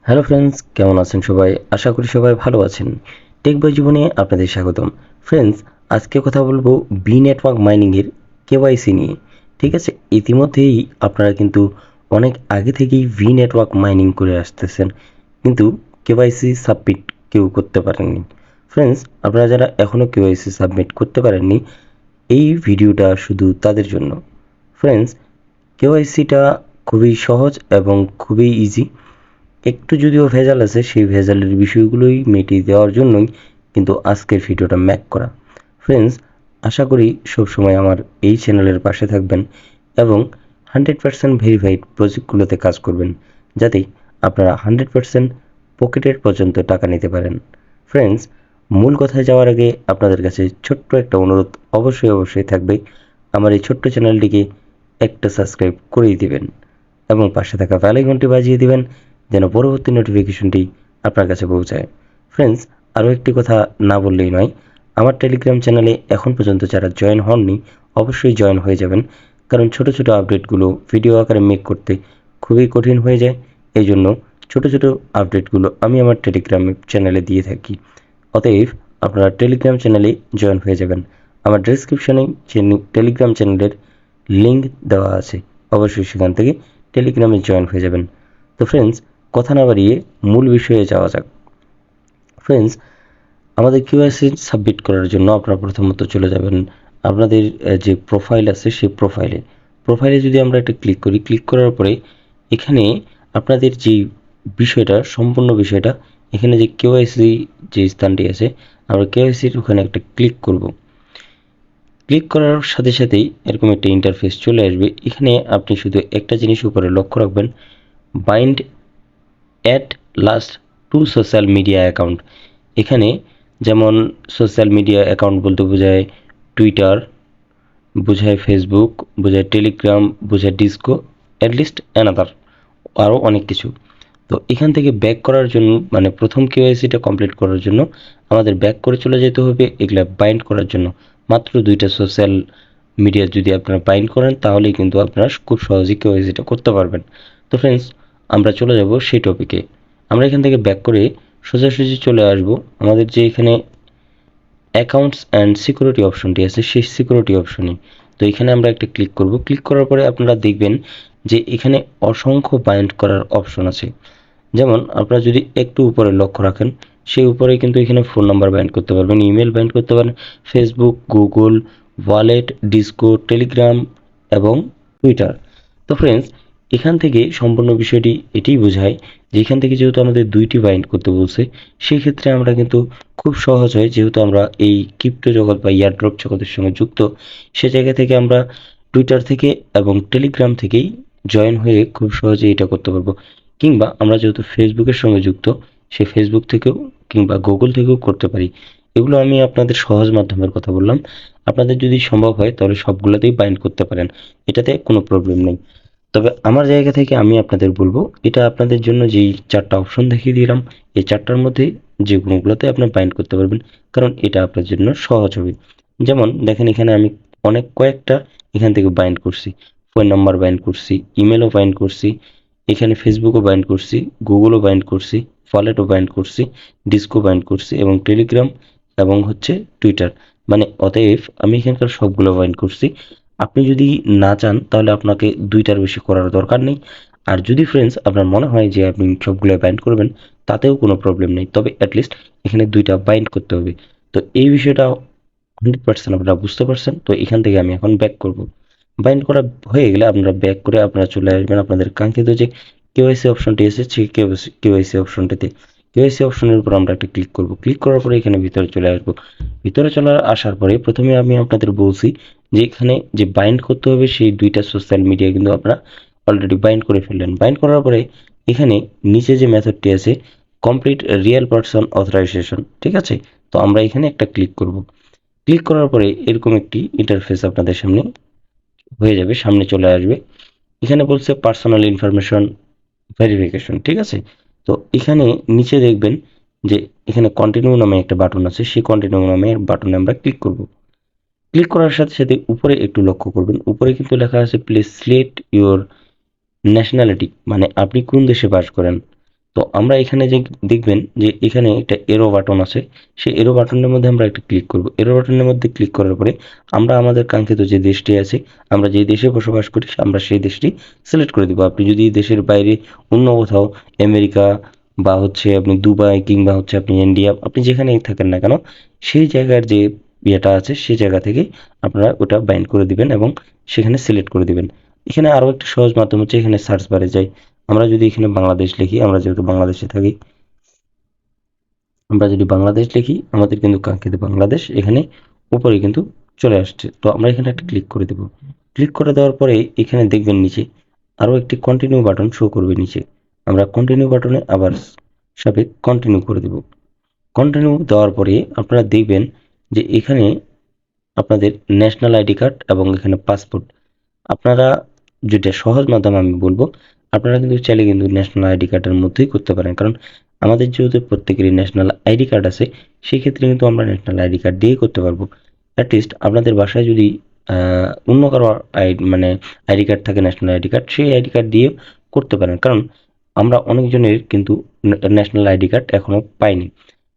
Hello friends, কেমন আছেন সবাই? আশা করি সবাই ভালো আছেন। টেক বই জীবনে আপনাদের স্বাগতম। ফ্রেন্ডস, আজকে কথা বলবো বি নেটওয়ার্ক মাইনিংয়ের কেওয়াইসি নিয়ে। ঠিক আছে, ইতিমধ্যেই আপনারা কিন্তু অনেক আগে থেকেই ভি নেটওয়ার্ক মাইনিং করে আসতেছেন, কিন্তু কেওয়াইসি সাবমিট কেউ করতে পারেননি। ফ্রেন্ডস, আপনারা যারা এখনও কেওয়াইসি সাবমিট করতে পারেননি, এই ভিডিওটা শুধু তাদের জন্য। ফ্রেন্ডস, কেওয়াইসিটা খুবই সহজ এবং খুবই ইজি। একটু যদিও ভেজাল আছে, সেই ভেজালের বিষয়গুলোই মিটিয়ে দেওয়ার জন্যই কিন্তু আজকের ভিডিওটা মেক করা। ফ্রেন্ডস, আশা করি সবসময় আমার এই চ্যানেলের পাশে থাকবেন এবং 100% ভেরিফাইড প্রজেক্টগুলোতে কাজ করবেন, যাতে আপনারা 100% পকেটের পর্যন্ত টাকা নিতে পারেন। ফ্রেন্ডস, মূল কথায় যাওয়ার আগে আপনাদের কাছে ছোট্ট একটা অনুরোধ অবশ্যই থাকবে, আমার এই ছোট্ট চ্যানেলটিকে একটা সাবস্ক্রাইব করেই দিবেন এবং পাশে থাকা বেল আইকনটি বাজিয়ে দিবেন, যেন পরবর্তী নোটিফিকেশনটি আপনার কাছে পৌঁছায়। ফ্রেন্ডস, আরও একটি কথা না বললেই নয়, আমার টেলিগ্রাম চ্যানেলে এখন পর্যন্ত যারা জয়েন হননি অবশ্যই জয়েন হয়ে যাবেন, কারণ ছোট আপডেটগুলো ভিডিও আকারে মেক করতে খুবই কঠিন হয়ে যায়। এই জন্য ছোট আপডেটগুলো আমি আমার টেলিগ্রাম চ্যানেলে দিয়ে থাকি। অতএব আপনারা টেলিগ্রাম চ্যানেলে জয়েন হয়ে যাবেন। আমার ডেসক্রিপশনে টেলিগ্রাম চ্যানেলের লিঙ্ক দেওয়া আছে, অবশ্যই সেখান থেকে টেলিগ্রামে জয়েন হয়ে যাবেন। তো ফ্রেন্ডস, কথা না বাড়িয়ে মূল বিষয়ে যাওয়া যাক। ফ্রেন্ডস, আমাদের কিউআইসি সাবমিট করার জন্য আপনারা প্রথমত চলে যাবেন আপনাদের যে প্রোফাইল আছে সেই প্রোফাইলে যদি আমরা একটা ক্লিক করার পরে এখানে আপনাদের যে বিষয়টা, সম্পূর্ণ বিষয়টা, এখানে যে কেওয়াইসি যে স্থানটি আছে, আমরা কেওয়াইসির ওখানে একটা ক্লিক করব। ক্লিক করার সাথেই এরকম একটা ইন্টারফেস চলে আসবে। এখানে আপনি শুধু একটা জিনিস উপরে লক্ষ্য রাখবেন, bind at last to social media account. এখানে যেমন সোশ্যাল মিডিয়া অ্যাকাউন্ট বলতে বোঝায় টুইটার, বোঝায় ফেসবুক, বোঝায় টেলিগ্রাম, বোঝায় ডিসকো, অ্যাটলিস্ট অ্যানাদার, আরও অনেক কিছু। তো এখান থেকে ব্যাক করার জন্য, মানে প্রথম কেওয়াইসিটা কমপ্লিট করার জন্য আমাদের ব্যাক করে চলে যেতে হবে। এগুলা বাইন্ড করার জন্য মাত্র 2টা সোশ্যাল মিডিয়া যদি আপনারা বাইন্ড করেন, তাহলেই কিন্তু আপনারা খুব সহজেই কেওয়াইসিটা করতে পারবেন। তো ফ্রেন্ডস, আমরা চলে যাব সেই টপিকে। আমরা এখান থেকে ব্যাক করে সোজাসুজি চলে আসব আমাদের যে এখানে অ্যাকাউন্টস অ্যান্ড সিকিউরিটি অপশনটি আছে, সেই সিকিউরিটি অপশনে। তো এখানে আমরা একটা ক্লিক করব। ক্লিক করার পরে আপনারা দেখবেন যে এখানে অসংখ্য বাইন্ড করার অপশন আছে। যেমন আপনারা যদি একটু উপরে লক্ষ্য রাখেন, সেই উপরে কিন্তু এখানে ফোন নাম্বার বাইন্ড করতে পারবেন, ইমেল বাইন্ড করতে পারেন, Facebook, Google, wallet, disco, Telegram এবং টুইটার। তো ফ্রেন্ডস, এখান থেকে সম্পূর্ণ বিষয়টি এটাই বোঝায় যে এখান থেকে যেহেতু আমাদের 2টি বাইন্ড করতে বলছে, সেই ক্ষেত্রে আমরা কিন্তু খুব সহজ হয়, যেহেতু আমরা এই ক্রিপ্টো জগৎ বা এয়ারড্রপ জগতের সঙ্গে যুক্ত, সে জায়গা থেকে আমরা টুইটার থেকে এবং টেলিগ্রাম থেকেই জয়েন হয়ে খুব সহজে এটা করতে পারবো। কিংবা আমরা যেহেতু ফেসবুকের সঙ্গে যুক্ত, সেই ফেসবুক থেকেও কিংবা গুগল থেকেও করতে পারি। এগুলো আমি আপনাদের সহজ মাধ্যমের কথা বললাম। আপনাদের যদি সম্ভব হয় তাহলে সবগুলোতেই বাইন্ড করতে পারেন, এটাতে কোনো প্রবলেম নেই। তবে আমার জায়গা থেকে আমি আপনাদের বলবো, এটা আপনাদের জন্য যেই 4টা অপশন দেখিয়ে দিলাম, এই 4টার মধ্যে যে কোনোগুলোতে আপনি বাইন্ড করতে পারবেন, কারণ এটা আপনার জন্য সহজ হবে। যেমন দেখেন, এখানে আমি কয়েকটা এখান থেকে বাইন্ড করছি। ফোন নাম্বার বাইন্ড করছি, ইমেলও বাইন্ড করছি, এখানে ফেসবুকও বাইন্ড করছি, গুগলও বাইন্ড করছি, ওয়ালেটও বাইন্ড করছি, ডিসকো বাইন্ড করছি এবং টেলিগ্রাম এবং হচ্ছে টুইটার। মানে অতএব আমি এখানকার সবগুলো বাইন্ড করছি। আপনি যদি না চান তাহলে আপনাকে 2টার বেশি করার দরকার নেই। আর যদি ফ্রেন্ডস আপনার মনে হয় যে আপনি সবগুলো বাইন্ড করবেন, তাতেও কোনো প্রবলেম নেই, তবে অ্যাটলিস্ট এখানে 2টা বাইন্ড করতে হবে। তো এই বিষয়টা 100% আপনারা বুঝতে পারছেন। তো এখান থেকে আমি এখন ব্যাক করব। বাইন্ড করা হয়ে গেলে আপনারা ব্যাক করে আপনারা চলে আসবেন আপনাদের কাঙ্ক্ষিত যে কেওয়াইসি অপশনটি এসেছে, কেওয়াইসি অপশনটিতে। কেওয়াইসি অপশনের উপর আমরা একটা ক্লিক করব। ক্লিক করার পরে এখানে ভিতরে চলে আসবো। ভিতরে চলে আসার পরে প্রথমে আমি আপনাদের বলছি যে এখানে যে বাইন্ড করতে হবে সেই 2টা সোশ্যাল মিডিয়া কিন্তু আপনারা অলরেডি বাইন্ড করে ফেললেন। বাইন্ড করার পরে এখানে নিচে যে মেথডটি আছে, কমপ্লিট রিয়েল পারসন অথরাইজেশন, ঠিক আছে? তো আমরা এখানে একটা ক্লিক করব। ক্লিক করার পরে এরকম একটি ইন্টারফেস আপনাদের সামনে হয়ে যাবে, সামনে চলে আসবে। এখানে বলছে পার্সোনাল ইনফরমেশন ভেরিফিকেশন, ঠিক আছে? তো এখানে নিচে দেখবেন যে এখানে কন্টিনিউ নামে একটা বাটন আছে, সেই কন্টিনিউ নামে বাটনে আমরা ক্লিক করব। ক্লিক করার সাথে উপরে একটু লক্ষ্য করবেন, উপরে কিন্তু লেখা আছে প্লিজ সিলেক্ট ইউর ন্যাশনালিটি, মানে আপনি কোন দেশে বাস করেন। তো আমরা এখানে যে দেখবেন যে এখানে একটা এরো বাটন আছে, সেই এরো বাটনের মধ্যে আমরা একটা ক্লিক করব। এরো বাটনের মধ্যে ক্লিক করার পরে আমরা আমাদের কাঙ্ক্ষিত যে দেশটি আছে, আমরা যে দেশে বসবাস করি আমরা সেই দেশটি সিলেক্ট করে দিব। আপনি যদি দেশের বাইরে অন্য কোথাও আমেরিকা বা হচ্ছে আপনি দুবাই কিংবা হচ্ছে আপনি ইন্ডিয়া, আপনি যেখানেই থাকেন না কেন সেই জায়গার যে ইয়েটা আছে সেই জায়গা থেকে আপনারা ওটা বাইন্ড করে দিবেন এবং সেখানে সিলেক্ট করে দিবেন। এখানে আরও একটা সহজ মাধ্যম হচ্ছে এখানে সার্চ বারে যাই, আমরা যদি এখানে বাংলাদেশ লিখি, আমরা যেহেতু বাংলাদেশে থাকি, আমরা যদি বাংলাদেশ লিখি আমাদের কিন্তু কাঙ্ক্ষিত বাংলাদেশ এখানে উপরে কিন্তু চলে আসছে। তো আমরা এখানে একটা ক্লিক করে দেব। ক্লিক করে দেওয়ার পরে এখানে দেখবেন নিচে আরও একটি কন্টিনিউ বাটন শো করবে নিচে, আমরা কন্টিনিউ বাটনে আবার সাবেক কন্টিনিউ করে দেব। কন্টিনিউ দেওয়ার পরে আপনারা দেখবেন যে এখানে আপনাদের ন্যাশনাল আইডি কার্ড এবং এখানে পাসপোর্ট, আপনারা যেটা সহজ মাধ্যম আমি বলবো, আপনারা কিন্তু চাইলে কিন্তু ন্যাশনাল আইডি কার্ডের মধ্যেই করতে পারেন, কারণ আমাদের যেহেতু প্রত্যেকেরই ন্যাশনাল আইডি কার্ড আছে সেই ক্ষেত্রে কিন্তু আমরা ন্যাশনাল আইডি কার্ড দিয়েই করতে পারবো। অ্যাটলিস্ট আপনাদের বাসায় যদি অন্য কারো মানে আইডি কার্ড থাকে, ন্যাশনাল আইডি কার্ড, সেই আইডি কার্ড দিয়ে করতে পারেন, কারণ আমরা অনেকজনের কিন্তু ন্যাশনাল আইডি কার্ড এখনো পাইনি।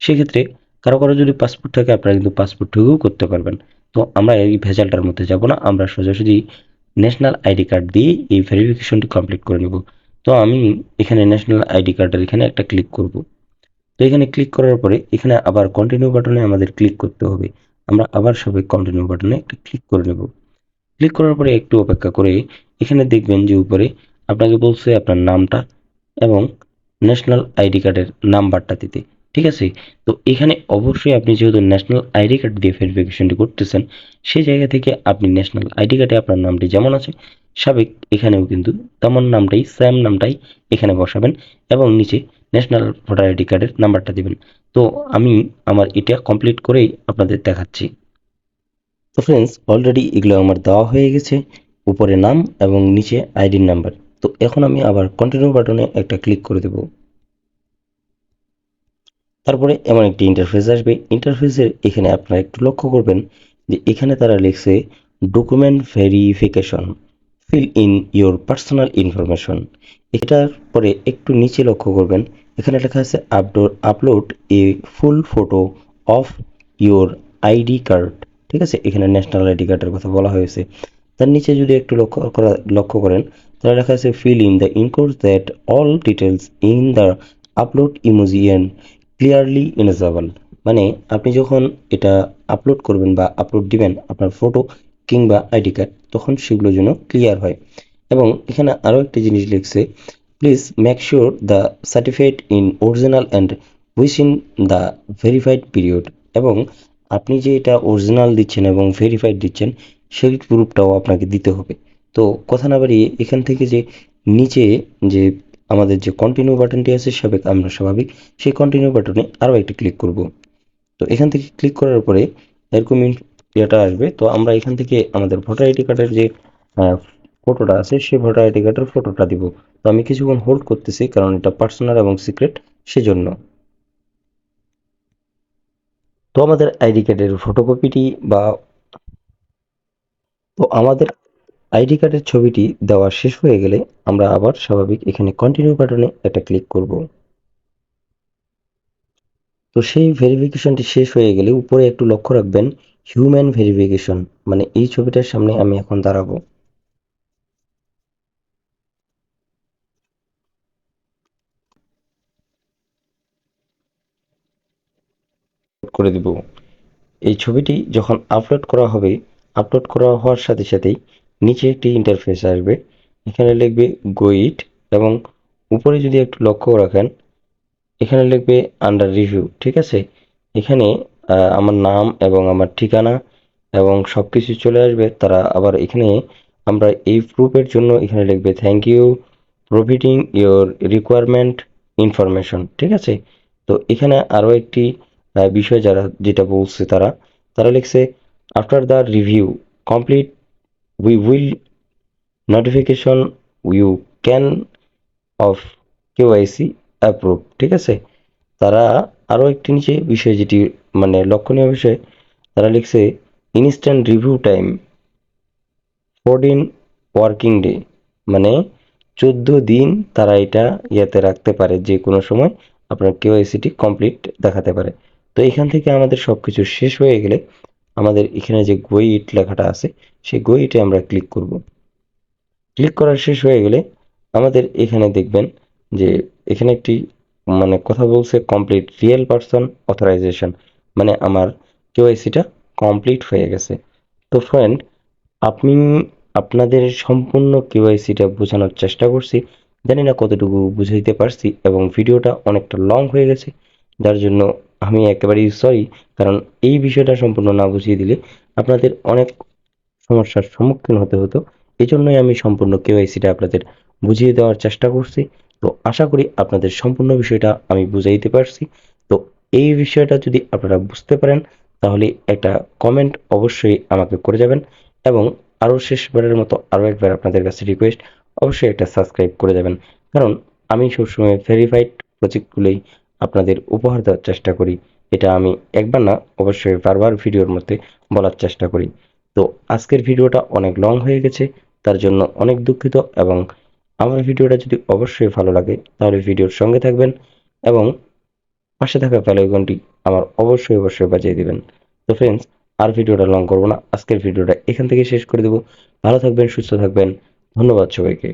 সেক্ষেত্রে কারো কারো যদি পাসপোর্ট থাকে আপনারা কিন্তু পাসপোর্ট থেকেও করতে পারবেন। তো আমরা এই ভেজালটার মধ্যে যাব না, আমরা সোজাসুজি ন্যাশনাল আইডি কার্ড দিয়ে এই ভেরিফিকেশনটি কমপ্লিট করে নেব। তো আমি এখানে ন্যাশনাল আইডি কার্ডের এখানে একটা ক্লিক করব। তো এখানে ক্লিক করার পরে এখানে আবার কন্টিনিউ বাটনে আমাদের ক্লিক করতে হবে। আমরা আবার সবাই কন্টিনিউ বাটনে একটা ক্লিক করে নেব। ক্লিক করার পরে একটু অপেক্ষা করে এখানে দেখবেন যে উপরে আপনাকে বলছে আপনার নামটা এবং ন্যাশনাল আইডি কার্ডের নাম্বারটা দিতে। ঠিক আছে? তো এখানে অবশ্যই আপনি যেহেতু ন্যাশনাল আইডি কার্ড দিয়ে ভেরিফিকেশনটি করতেছেন, সেই জায়গা থেকে আপনি ন্যাশনাল আইডি কার্ডে আপনার নামটি যেমন আছে সাবেক এখানেও কিন্তু তেমন নামটাই, সেম নামটাই এখানে বসাবেন এবং নিচে ন্যাশনাল ভোটার আইডি কার্ডের নাম্বারটা দিবেন। তো আমি আমার এটা কমপ্লিট করেই আপনাদের দেখাচ্ছি। তো ফ্রেন্ডস, অলরেডি এগুলো আমার দেওয়া হয়ে গেছে, উপরে নাম এবং নিচে আইডির নাম্বার। তো এখন আমি আবার কন্টিনিউ বাটনে একটা ক্লিক করে দেব। তারপরে এমন একটি ইন্টারফেস আসবে। ইন্টারফেসের এখানে আপনারা একটু লক্ষ্য করবেন যে এখানে তারা লিখছে document verification, fill in your personal information. এটার পরে একটু নিচে লক্ষ্য করবেন, এখানে লেখা আছে upload A full photo of your ID card. ঠিক আছে, এখানে ন্যাশনাল আইডি কার্ডের কথা বলা হয়েছে। তার নিচে যদি একটু লক্ষ্য করেন তাহলে লেখা আছে fill in the in course that all details in the upload emoji and clearly legible. মানে আপনি যখন এটা আপলোড করবেন বা আপলোড দিবেন আপনার ফটো কিংবা আইডি কার্ড, তখন সেগুলো যেন ক্লিয়ার হয়। এবং এখানে আরও একটি জিনিস লিখছে, please make sure the certified in original and within the verified period. এবং আপনি যে এটা অরিজিনাল দিচ্ছেন এবং ভেরিফাইড দিচ্ছেন সেই প্রুফটাও আপনাকে দিতে হবে। তো কথা না বাড়িয়ে এখান থেকে যে নিচে যে আমাদের যে কন্টিনিউ বাটনটি আছে আমরা স্বাভাবিক সেই কন্টিনিউ বাটনে আরও একটি ক্লিক করব। তো এখান থেকে ক্লিক করার পরে এরকম ইয়েটা আসবে। তো আমরা এখান থেকে আমাদের ভোটার আইডি কার্ডের যে ফটোটা আছে সেই ভোটার আইডি কার্ডের ফটোটা দিব। তো আমি কিছুক্ষণ হোল্ড করতেছি কারণ এটা পার্সোনাল এবং সিক্রেট, সেজন্য। তো আমাদের আইডি কার্ডের ফটোকপিটি বা তো আমাদের আইডি কার্ডের ছবিটি দেওয়া শেষ হয়ে গেলে আমরা আবার স্বাভাবিক এখানে কন্টিনিউ বাটনে একটা ক্লিক করব। তো সেই ভেরিফিকেশনটি শেষ হয়ে গেলে উপরে একটু লক্ষ্য রাখবেন হিউম্যান ভেরিফিকেশন, মানে এই ছবিটার সামনে আমি এখন দাঁড়াবো করে দিব। এই ছবিটি যখন আপলোড করা হবে, আপলোড করা হওয়ার সাথে সাথেই নিচে একটি ইন্টারফেস আসবে, এখানে লিখবে গো ইট এবং উপরে যদি একটু লক্ষ্য রাখেন এখানে লিখবে আন্ডার রিভিউ। ঠিক আছে, এখানে আমার নাম এবং আমার ঠিকানা এবং সব কিছু চলে আসবে। তারা আবার এখানে আমরা এই প্রুফের জন্য এখানে লিখবে thank you providing your requirement information. ঠিক আছে, তো এখানে আরও একটি বিষয় যেটা বলছে তারা তারা লিখছে after the review complete we will notification you can of KYC approve. ঠিক আছে, তারা আরও একটি নিচে বিষয় যেটি মানে লক্ষণীয় বিষয়, তারা লিখছে instant review time 14 working day, মানে 14 দিন তারা এটা ইয়াতে রাখতে পারে, যে কোনো সময় আপনার কেওয়াইসিটি কমপ্লিট দেখাতে পারে। তো এখান থেকে আমাদের সবকিছু শেষ হয়ে গেলে আমাদের এখানে যে গো ইট লেখাটা আছে সেই গো ইটে আমরা ক্লিক করব। ক্লিক করা শেষ হয়ে গেলে আমাদের এখানে দেখবেন যে এখানে একটি কথা বলছে কমপ্লিট রিয়েল পারসন অথরাইজেশন, মানে আমার কেওয়াইসিটা কমপ্লিট হয়ে গেছে। তো ফ্রেন্ড, আপনি আপনাদের সম্পূর্ণ কেওয়াইসিটা বোঝানোর চেষ্টা করছি, জানি না কতটুকু বুঝাইতে পারছি, এবং ভিডিওটা অনেকটা লং হয়ে গেছে, যার জন্য আমি একেবারেই সরি। কারণ এই বিষয়টা সম্পূর্ণ না বুঝিয়ে দিলে আপনাদের অনেক সমস্যার সম্মুখীন হতে হতো। এই জন্যই আমি সম্পূর্ণ কেওয়াইসিটা আপনাদের বুঝিয়ে দেওয়ার চেষ্টা করছি। তো আশা করি আপনাদের সম্পূর্ণ বিষয়টা আমি বুঝাইতে পারছি। তো এই বিষয়টা যদি আপনারা বুঝতে পারেন তাহলে একটা কমেন্ট অবশ্যই আমাকে করে যাবেন, এবং আরও শেষবারের মতো আরও একবার আপনাদের কাছে রিকোয়েস্ট, অবশ্যই একটা সাবস্ক্রাইব করে যাবেন। কারণ আমি সবসময় ভেরিফাইড প্রজেক্টগুলোই আপনাদের উপহার দেওয়ার চেষ্টা করি। এটা আমি একবার না, অবশ্যই বারবার ভিডিওর মধ্যে বলার চেষ্টা করি। তো আজকের ভিডিওটা অনেক লং হয়ে গেছে, তার জন্য অনেক দুঃখিত। এবং আমার ভিডিওটা যদি অবশ্যই ভালো লাগে তাহলে ভিডিওর সঙ্গে থাকবেন, এবং পাশে থাকা বেল আইকনটি আমার অবশ্যই অবশ্যই বাজিয়ে দিবেন। তো ফ্রেন্ডস, আর ভিডিওটা লং করবো না, আজকের ভিডিওটা এখান থেকে শেষ করে দেবো। ভালো থাকবেন, সুস্থ থাকবেন। ধন্যবাদ সবাইকে।